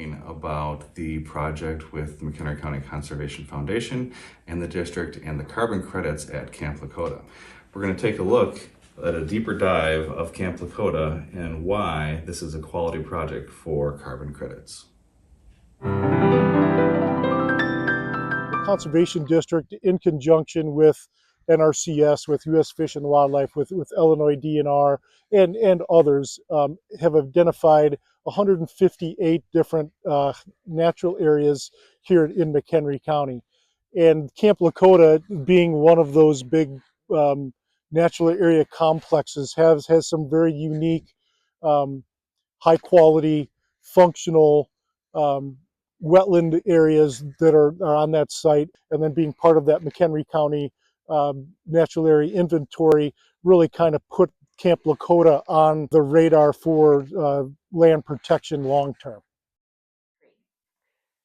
talking about the project with the McHenry County Conservation Foundation and the district and the carbon credits at Camp Lakota. We're going to take a look at a deeper dive of Camp Lakota and why this is a quality project for carbon credits. The Conservation District, in conjunction with NRCS, with U.S. Fish and Wildlife, with Illinois DNR, and others, have identified 158 different natural areas here in McHenry County. And Camp Lakota, being one of those big natural area complexes, has some very unique, high quality, functional wetland areas that are on that site, and then being part of that McHenry County natural area inventory really kind of put Camp Lakota on the radar for land protection long term.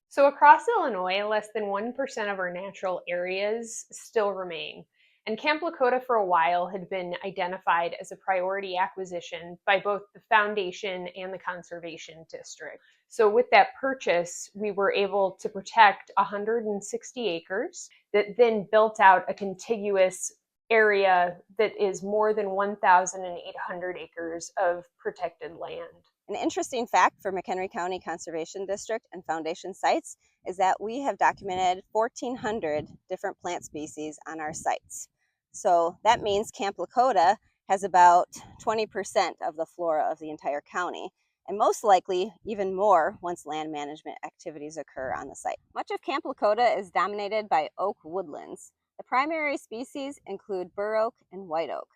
So across Illinois, less than 1% of our natural areas still remain. And Camp Lakota for a while had been identified as a priority acquisition by both the Foundation and the Conservation District. So with that purchase, we were able to protect 160 acres that then built out a contiguous area that is more than 1,800 acres of protected land. An interesting fact for McHenry County Conservation District and Foundation sites is that we have documented 1,400 different plant species on our sites. So that means Camp Lakota has about 20% of the flora of the entire county, and most likely even more once land management activities occur on the site. Much of Camp Lakota is dominated by oak woodlands. The primary species include bur oak and white oak.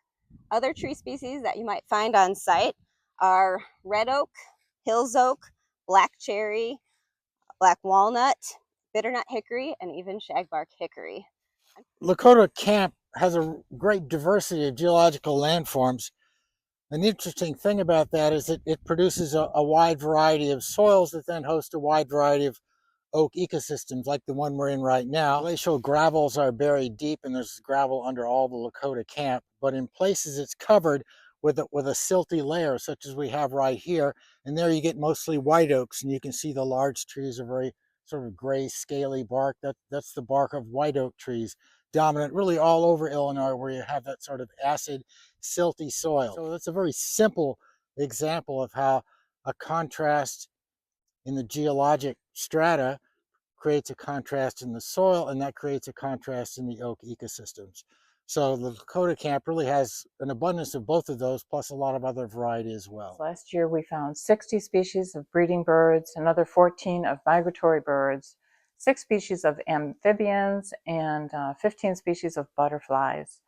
Other tree species that you might find on site are red oak, hills oak, black cherry, black walnut, bitternut hickory, and even shagbark hickory. Lakota Camp has a great diversity of geological landforms. An interesting thing about that is that it produces a wide variety of soils that then host a wide variety of oak ecosystems like the one we're in right now. Glacial gravels are buried deep, and there's gravel under all the Lakota camp, but in places it's covered with a silty layer such as we have right here, and there you get mostly white oaks, and you can see the large trees are very sort of gray scaly bark. That's the bark of white oak trees, dominant really all over Illinois where you have that sort of acid silty soil. So that's a very simple example of how a contrast in the geologic strata creates a contrast in the soil, and that creates a contrast in the oak ecosystems. So the Lakota camp really has an abundance of both of those, plus a lot of other variety as well. Last year we found 60 species of breeding birds, another 14 of migratory birds, 6 species of amphibians, and 15 species of butterflies.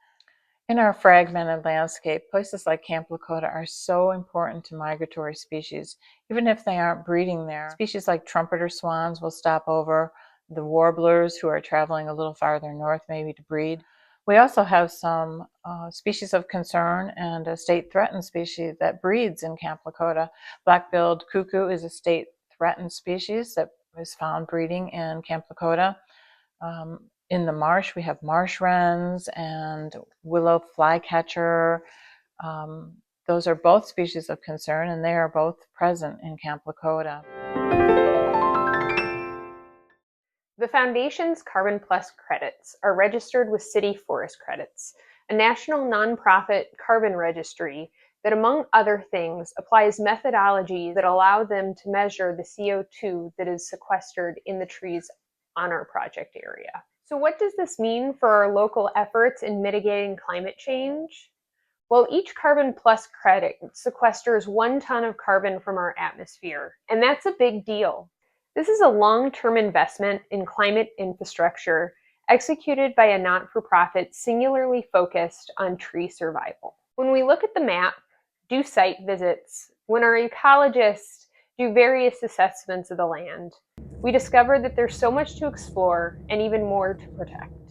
In our fragmented landscape, places like Camp Lakota are so important to migratory species, even if they aren't breeding there. Species like trumpeter swans will stop over, the warblers who are traveling a little farther north maybe to breed. We also have some species of concern and a state threatened species that breeds in Camp Lakota. Black-billed cuckoo is a state threatened species that is found breeding in Camp Lakota. In the marsh, we have marsh wrens and willow flycatcher. Those are both species of concern, and they are both present in Camp Lakota. The Foundation's Carbon Plus credits are registered with City Forest Credits, a national nonprofit carbon registry that, among other things, applies methodologies that allow them to measure the CO2 that is sequestered in the trees on our project area. So what does this mean for our local efforts in mitigating climate change? Well, each Carbon Plus credit sequesters 1 ton of carbon from our atmosphere, and that's a big deal. This is a long-term investment in climate infrastructure executed by a not-for-profit singularly focused on tree survival. When we look at the map, do site visits, when our ecologists do various assessments of the land, we discover that there's so much to explore and even more to protect.